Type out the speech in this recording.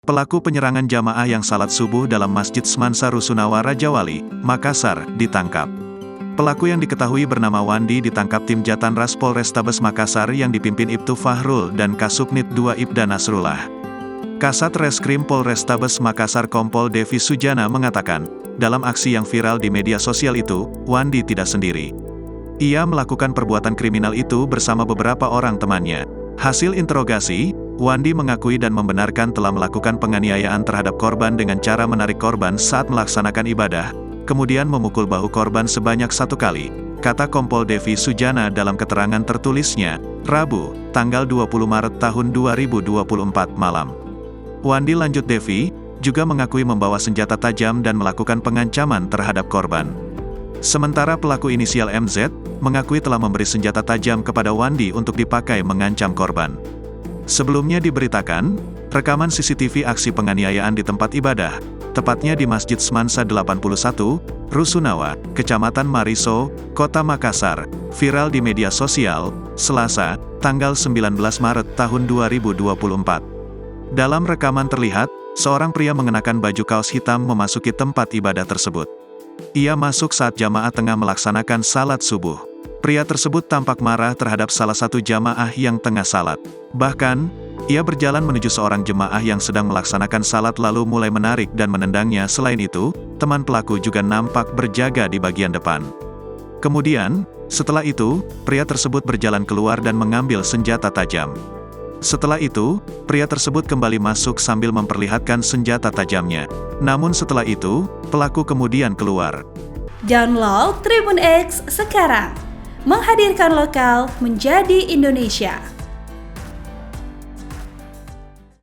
Pelaku penyerangan jamaah yang salat subuh dalam Masjid Semansa Rusunawa Rajawali, Makassar, ditangkap. Pelaku yang diketahui bernama Wandi ditangkap tim Jatanras Polrestabes Makassar yang dipimpin Ibtu Fahrul dan Kasubnit 2 Ibda Nasrullah. Kasat Reskrim Polrestabes Makassar Kompol Devi Sujana mengatakan, dalam aksi yang viral di media sosial itu, Wandi tidak sendiri. Ia melakukan perbuatan kriminal itu bersama beberapa orang temannya. Hasil interogasi, Wandi mengakui dan membenarkan telah melakukan penganiayaan terhadap korban dengan cara menarik korban saat melaksanakan ibadah, kemudian memukul bahu korban sebanyak 1 kali, kata Kompol Devi Sujana dalam keterangan tertulisnya, Rabu, tanggal 20 Maret tahun 2024 malam. Wandi lanjut Devi, juga mengakui membawa senjata tajam dan melakukan pengancaman terhadap korban. Sementara pelaku inisial MZ, mengakui telah memberi senjata tajam kepada Wandi untuk dipakai mengancam korban. Sebelumnya diberitakan, rekaman CCTV aksi penganiayaan di tempat ibadah, tepatnya di Masjid Semansa 81, Rusunawa, Kecamatan Mariso, Kota Makassar, viral di media sosial, Selasa, tanggal 19 Maret tahun 2024. Dalam rekaman terlihat, seorang pria mengenakan baju kaos hitam memasuki tempat ibadah tersebut. Ia masuk saat jamaah tengah melaksanakan salat subuh. Pria tersebut tampak marah terhadap salah satu jamaah yang tengah salat. Bahkan, ia berjalan menuju seorang jemaah yang sedang melaksanakan salat lalu mulai menarik dan menendangnya. Selain itu, teman pelaku juga nampak berjaga di bagian depan. Kemudian, setelah itu, pria tersebut berjalan keluar dan mengambil senjata tajam. Setelah itu, pria tersebut kembali masuk sambil memperlihatkan senjata tajamnya. Namun setelah itu, pelaku kemudian keluar. Download Tribun X sekarang, menghadirkan lokal menjadi Indonesia.